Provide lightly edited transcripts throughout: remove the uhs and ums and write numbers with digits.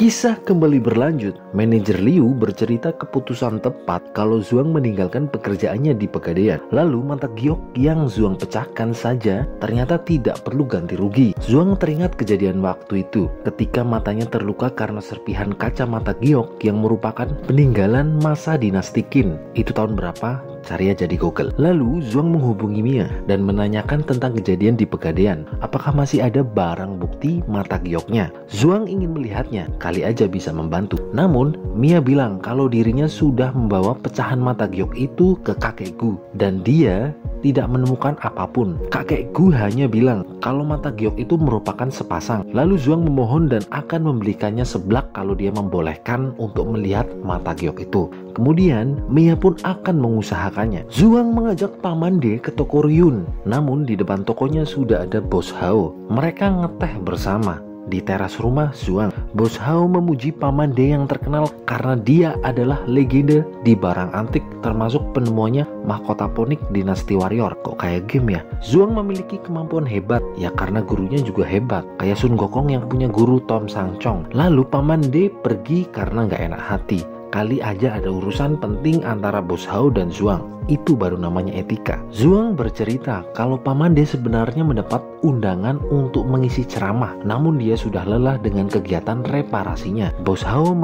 Kisah kembali berlanjut. Manajer Liu bercerita keputusan tepat kalau Zhuang meninggalkan pekerjaannya di Pegadaian. Lalu mata giok yang Zhuang pecahkan saja ternyata tidak perlu ganti rugi. Zhuang teringat kejadian waktu itu ketika matanya terluka karena serpihan kacamata giok yang merupakan peninggalan masa dinasti Qin. Itu tahun berapa? Cari aja di Google. Lalu Zhuang menghubungi Mia dan menanyakan tentang kejadian di Pegadaian. Apakah masih ada barang bukti mata gioknya? Zhuang ingin melihatnya, kali aja bisa membantu. Namun Mia bilang kalau dirinya sudah membawa pecahan mata giok itu ke kakek Gu dan dia tidak menemukan apapun. Kakek Gu hanya bilang kalau mata giok itu merupakan sepasang. Lalu Zhuang memohon dan akan membelikannya seblak kalau dia membolehkan untuk melihat mata giok itu. Kemudian Mia pun akan mengusahakannya. Zhuang mengajak Paman De ke toko Ryun. Namun di depan tokonya sudah ada Bos Hao. Mereka ngeteh bersama di teras rumah Zhuang. Bos Hao memuji Paman De yang terkenal karena dia adalah legenda di barang antik, termasuk penemuannya mahkota ponik dinasti warrior. Kok kayak game ya? Zhuang memiliki kemampuan hebat, ya karena gurunya juga hebat, kayak Sun Gokong yang punya guru Tom Sangchong. Lalu Paman De pergi karena nggak enak hati. Kali aja ada urusan penting antara Bos Hao dan Zhuang. Itu baru namanya etika. Zhuang bercerita kalau Paman De sebenarnya mendapat undangan untuk mengisi ceramah, namun dia sudah lelah dengan kegiatan reparasinya. Bos Hao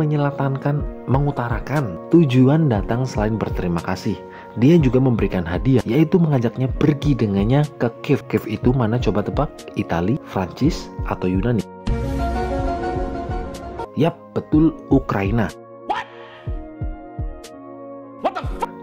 mengutarakan tujuan datang selain berterima kasih. Dia juga memberikan hadiah, yaitu mengajaknya pergi dengannya ke Kiev. Kiev itu mana coba tebak? Itali, Prancis, atau Yunani? Yap, betul, Ukraina.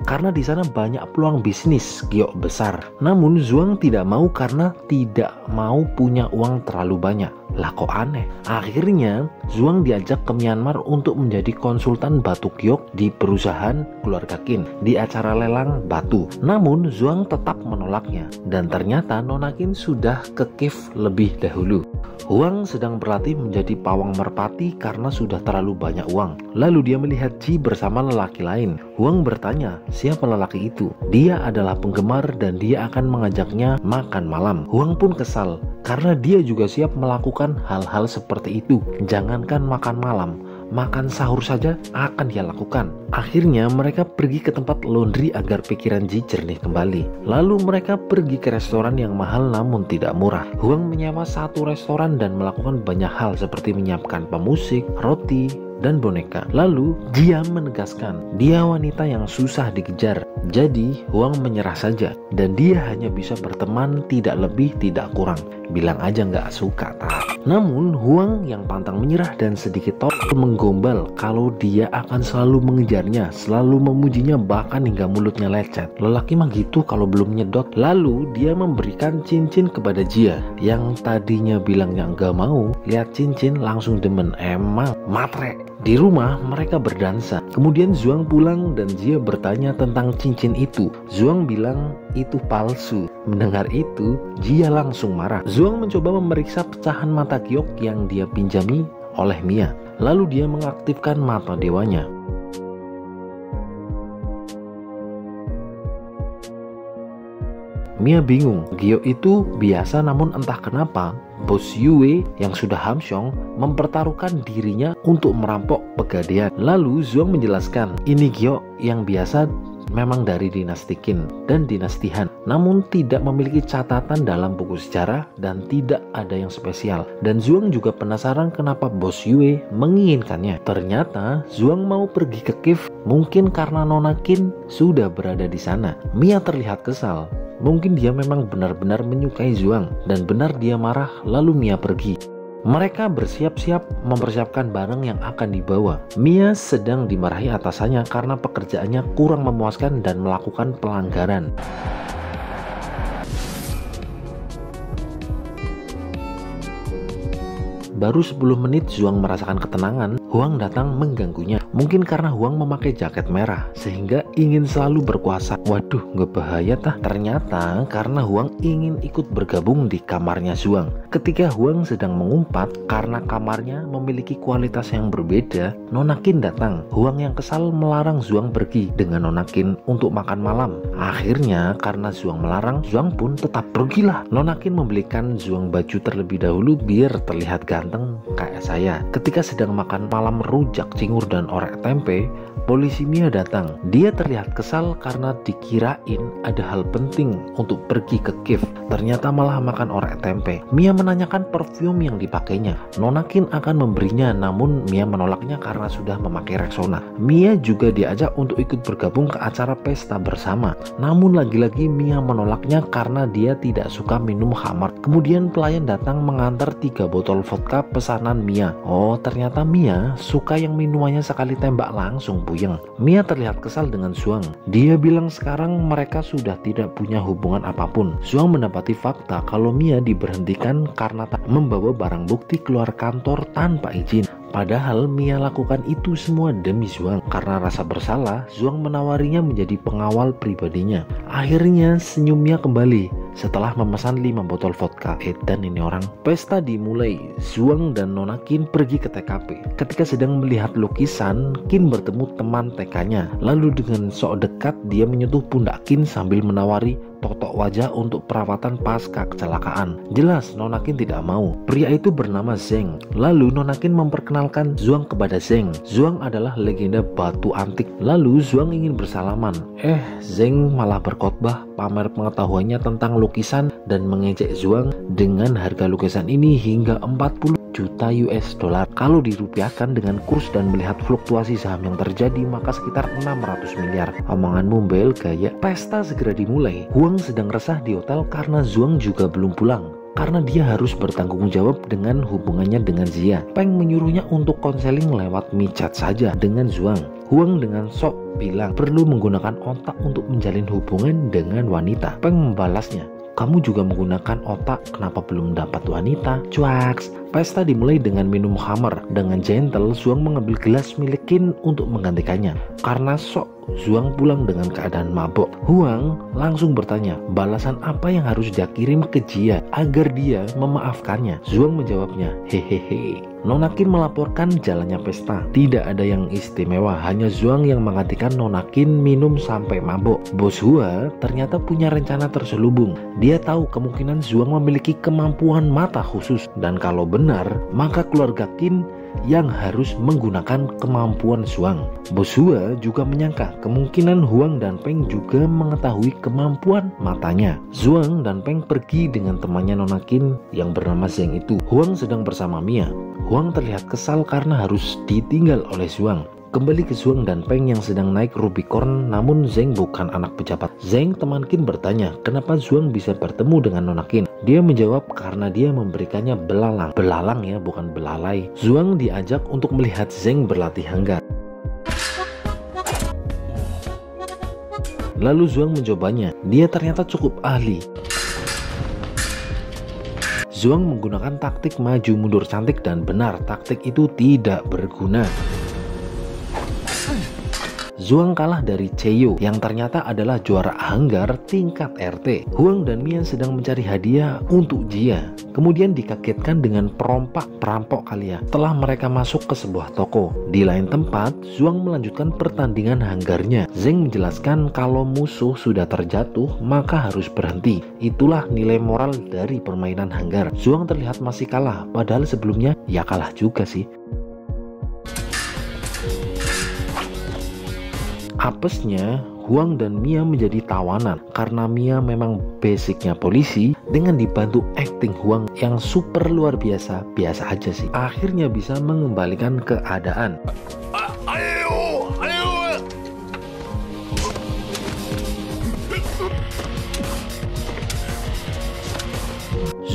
Karena di sana banyak peluang bisnis giok besar. Namun Zhuang tidak mau karena tidak mau punya uang terlalu banyak. Lah kok aneh? Akhirnya Zhuang diajak ke Myanmar untuk menjadi konsultan batu giok di perusahaan keluarga Qin di acara lelang batu. Namun Zhuang tetap menolaknya dan ternyata Nona Qin sudah ke Kiev lebih dahulu. Huang sedang berlatih menjadi pawang merpati karena sudah terlalu banyak uang. Lalu dia melihat Ji bersama lelaki lain. Huang bertanya, siapa lelaki itu? Dia adalah penggemar dan dia akan mengajaknya makan malam. Huang pun kesal karena dia juga siap melakukan hal-hal seperti itu. Jangankan makan malam, makan sahur saja akan dia lakukan. Akhirnya mereka pergi ke tempat laundry agar pikiran Ji jernih kembali. Lalu mereka pergi ke restoran yang mahal namun tidak murah. Huang menyewa satu restoran dan melakukan banyak hal seperti menyiapkan pemusik, roti, dan boneka. Lalu dia menegaskan dia wanita yang susah dikejar. Jadi Huang menyerah saja dan dia hanya bisa berteman, tidak lebih tidak kurang. Bilang aja nggak suka tak. Namun Huang yang pantang menyerah dan sedikit menggombal kalau dia akan selalu mengejarnya, selalu memujinya, bahkan hingga mulutnya lecet. Lelaki mah gitu kalau belum nyedot. Lalu dia memberikan cincin kepada Jia yang tadinya bilangnya nggak mau, lihat cincin langsung demen. Emang matre. Di rumah mereka berdansa. Kemudian Zhuang pulang dan Jia bertanya tentang cincin itu. Zhuang bilang itu palsu. Mendengar itu Jia langsung marah. Zhuang mencoba memeriksa pecahan mata giok yang dia pinjami oleh Mia. Lalu dia mengaktifkan mata dewanya. Mia bingung, giok itu biasa namun entah kenapa Bos Yue yang sudah hamsyong mempertaruhkan dirinya untuk merampok Pegadaian. Lalu Zhuang menjelaskan ini giok yang biasa memang dari dinasti Qin dan dinasti Han, namun tidak memiliki catatan dalam buku sejarah dan tidak ada yang spesial. Dan Zhuang juga penasaran kenapa Bos Yue menginginkannya. Ternyata Zhuang mau pergi ke Kiev mungkin karena Nona Qin sudah berada di sana. Mia terlihat kesal. Mungkin dia memang benar-benar menyukai Zhuang dan benar dia marah, lalu Mia pergi. Mereka bersiap-siap mempersiapkan barang yang akan dibawa. Mia sedang dimarahi atasannya karena pekerjaannya kurang memuaskan dan melakukan pelanggaran. Baru 10 menit Zhuang merasakan ketenangan, Huang datang mengganggunya. Mungkin karena Huang memakai jaket merah sehingga ingin selalu berkuasa. Waduh, nggak bahaya tah? Ternyata karena Huang ingin ikut bergabung di kamarnya Zhuang. Ketika Huang sedang mengumpat karena kamarnya memiliki kualitas yang berbeda, Nona Qin datang. Huang yang kesal melarang Zhuang pergi dengan Nona Qin untuk makan malam. Akhirnya karena Zhuang melarang, Zhuang pun tetap pergilah. Nona Qin membelikan Zhuang baju terlebih dahulu biar terlihat ganteng kayak saya. Ketika sedang makan malam rujak cingur dan orek tempe, polisi Mia datang. Dia terlihat kesal karena dikirain ada hal penting untuk pergi ke Kiev, ternyata malah makan orek tempe. Mia menanyakan parfum yang dipakainya. Nona Kim akan memberinya, namun Mia menolaknya karena sudah memakai Rexona. Mia juga diajak untuk ikut bergabung ke acara pesta bersama, namun lagi-lagi Mia menolaknya karena dia tidak suka minum khamar. Kemudian pelayan datang mengantar 3 botol vodka pesanan Mia. Oh, ternyata Mia suka yang minumannya sekali tembak langsung puyeng. Mia terlihat kesal dengan Zhuang. Dia bilang sekarang mereka sudah tidak punya hubungan apapun. Zhuang mendapati fakta kalau Mia diberhentikan karena tak membawa barang bukti keluar kantor tanpa izin. Padahal Mia lakukan itu semua demi Zhuang. Karena rasa bersalah, Zhuang menawarinya menjadi pengawal pribadinya. Akhirnya senyum Mia kembali setelah memesan 5 botol vodka. Dan ini orang. Pesta dimulai. Zhuang dan Nona Kim pergi ke TKP. Ketika sedang melihat lukisan, Kim bertemu teman TK-nya. Lalu dengan sok dekat dia menyentuh pundak Kim sambil menawari totok wajah untuk perawatan pasca kecelakaan. Jelas Nona Kim tidak mau. Pria itu bernama Zeng. Lalu Nona Kim memperkenalkan Zhuang kepada Zeng. Zhuang adalah legenda batu antik. Lalu Zhuang ingin bersalaman. Zeng malah berkhotbah pamer pengetahuannya tentang lukisan dan mengejek Zhuang dengan harga lukisan ini hingga 40 juta US dollar. Kalau dirupiahkan dengan kurs dan melihat fluktuasi saham yang terjadi, maka sekitar 600 miliar. Omonganmu Bel gaya. Pesta segera dimulai. Huang sedang resah di hotel karena Zhuang juga belum pulang, karena dia harus bertanggung jawab dengan hubungannya dengan Zia. Peng menyuruhnya untuk konseling lewat michat saja dengan Zhuang. Huang dengan sok bilang perlu menggunakan otak untuk menjalin hubungan dengan wanita. Peng membalasnya, kamu juga menggunakan otak, kenapa belum dapat wanita? Cuaks. Pesta dimulai dengan minum khamar. Dengan gentle, Zhuang mengambil gelas milik Kim untuk menggantikannya. Karena sok, Zhuang pulang dengan keadaan mabok. Huang langsung bertanya, balasan apa yang harus dia kirim ke Jia agar dia memaafkannya. Zhuang menjawabnya, hehehe. Nona Kim melaporkan jalannya pesta. Tidak ada yang istimewa, hanya Zhuang yang menggantikan Nona Kim minum sampai mabok. Bos Hua ternyata punya rencana terselubung. Dia tahu kemungkinan Zhuang memiliki kemampuan mata khusus, dan kalau benar, maka keluarga Kim yang harus menggunakan kemampuan Zhuang. Bos Hua juga menyangka kemungkinan Huang dan Peng juga mengetahui kemampuan matanya. Zhuang dan Peng pergi dengan temannya Nona Kim yang bernama Zeng itu. Huang sedang bersama Mia. Huang terlihat kesal karena harus ditinggal oleh Zhuang. Kembali ke Zhuang dan Peng yang sedang naik Rubicon, namun Zeng bukan anak pejabat. Zeng teman Kim bertanya, kenapa Zhuang bisa bertemu dengan Nona Kim? Dia menjawab karena dia memberikannya belalang. Belalang ya, bukan belalai. Zhuang diajak untuk melihat Zeng berlatih hanggar. Lalu Zhuang mencobanya. Dia ternyata cukup ahli. Zhuang menggunakan taktik maju mundur cantik dan benar, taktik itu tidak berguna. Zhuang kalah dari Cheyo yang ternyata adalah juara hanggar tingkat RT. Huang dan Mia sedang mencari hadiah untuk Jia. Kemudian dikagetkan dengan perampok kali ya. Setelah mereka masuk ke sebuah toko. Di lain tempat, Zhuang melanjutkan pertandingan hanggarnya. Zeng menjelaskan kalau musuh sudah terjatuh maka harus berhenti. Itulah nilai moral dari permainan hanggar. Zhuang terlihat masih kalah, padahal sebelumnya ya kalah juga sih. Apesnya, Huang dan Mia menjadi tawanan karena Mia memang basicnya polisi. Dengan dibantu acting Huang yang super luar biasa aja sih, akhirnya bisa mengembalikan keadaan.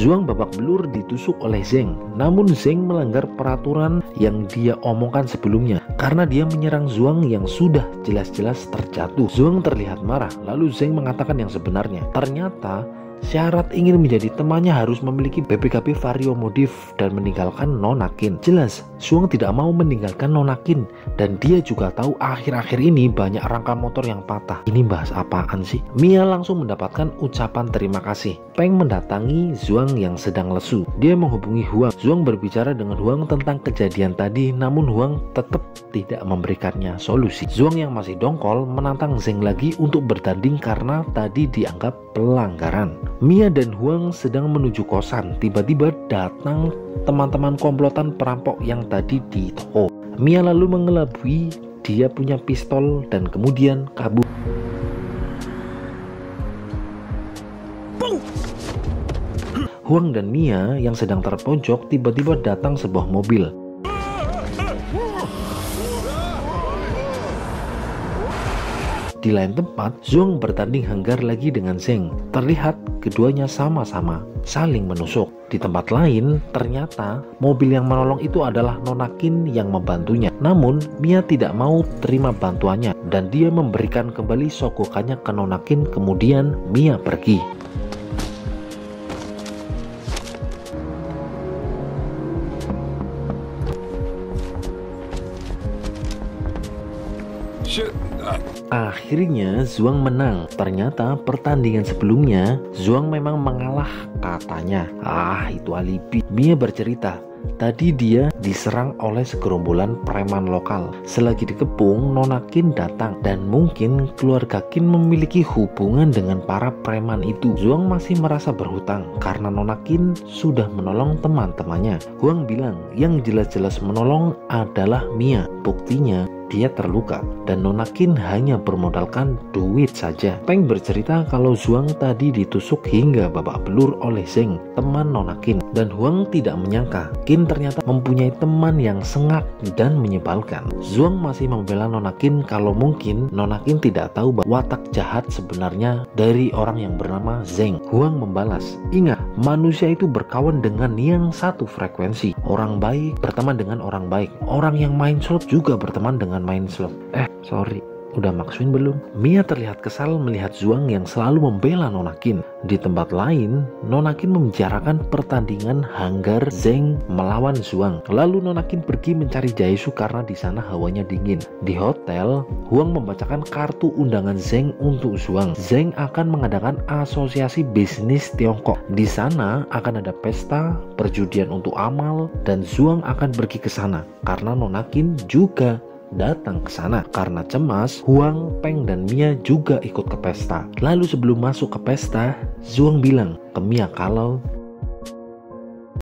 Zhuang babak belur ditusuk oleh Zeng. Namun Zeng melanggar peraturan yang dia omongkan sebelumnya karena dia menyerang Zhuang yang sudah jelas-jelas terjatuh. Zhuang terlihat marah, lalu Zeng mengatakan yang sebenarnya. Ternyata syarat ingin menjadi temannya harus memiliki BPKB Vario modif dan meninggalkan Nona Kim. Jelas Zhuang tidak mau meninggalkan Nona Kim, dan dia juga tahu akhir-akhir ini banyak rangka motor yang patah. Ini bahas apaan sih? Mia langsung mendapatkan ucapan terima kasih. Peng mendatangi Zhuang yang sedang lesu. Dia menghubungi Huang. Zhuang berbicara dengan Huang tentang kejadian tadi, namun Huang tetap tidak memberikannya solusi. Zhuang yang masih dongkol menantang Zeng lagi untuk bertanding karena tadi dianggap pelanggaran. Mia dan Huang sedang menuju kosan. Tiba-tiba datang teman-teman komplotan perampok yang tadi di toko. Mia lalu mengelabui dia punya pistol dan kemudian kabur. Huang dan Mia yang sedang terpojok tiba-tiba datang sebuah mobil. Di lain tempat, Zhuang bertanding hanggar lagi dengan Zheng. Terlihat keduanya sama-sama saling menusuk. Di tempat lain, ternyata mobil yang menolong itu adalah Nona Qin yang membantunya. Namun, Mia tidak mau terima bantuannya dan dia memberikan kembali Shokukannya ke Nona Qin. Kemudian Mia pergi. Akhirnya Zhuang menang. Ternyata pertandingan sebelumnya Zhuang memang mengalah katanya. Itu alibi. Mia bercerita, tadi dia diserang oleh segerombolan preman lokal. Selagi dikepung, Nona Qin datang dan mungkin keluarga Qin memiliki hubungan dengan para preman itu. Zhuang masih merasa berhutang karena Nona Qin sudah menolong teman-temannya. Huang bilang yang jelas-jelas menolong adalah Mia. Buktinya dia terluka dan Nona Qin hanya bermodalkan duit saja. Peng bercerita kalau Zhuang tadi ditusuk hingga babak belur oleh Zheng, teman Nona Qin, dan Huang tidak menyangka Qin ternyata mempunyai teman yang sengak dan menyebalkan. Zhuang masih membela Nona Qin kalau mungkin Nona Qin tidak tahu bahwa watak jahat sebenarnya dari orang yang bernama Zheng. Huang membalas, ingat, manusia itu berkawan dengan yang satu frekuensi. Orang baik berteman dengan orang baik. Orang yang main slot juga berteman dengan main slot. Udah maksuin belum? Mia terlihat kesal melihat Zhuang yang selalu membela Nona Qin. Di tempat lain, Nona Qin membicarakan pertandingan hanggar Zheng melawan Zhuang. Lalu Nona Qin pergi mencari Jaesu karena di sana hawanya dingin. Di hotel, Huang membacakan kartu undangan Zheng untuk Zhuang. Zheng akan mengadakan asosiasi bisnis Tiongkok. Di sana akan ada pesta, perjudian untuk amal, dan Zhuang akan pergi ke sana karena Nona Qin juga datang ke sana. Karena cemas, Huang, Peng, dan Mia juga ikut ke pesta. Lalu sebelum masuk ke pesta, Zhuang bilang ke Mia kalau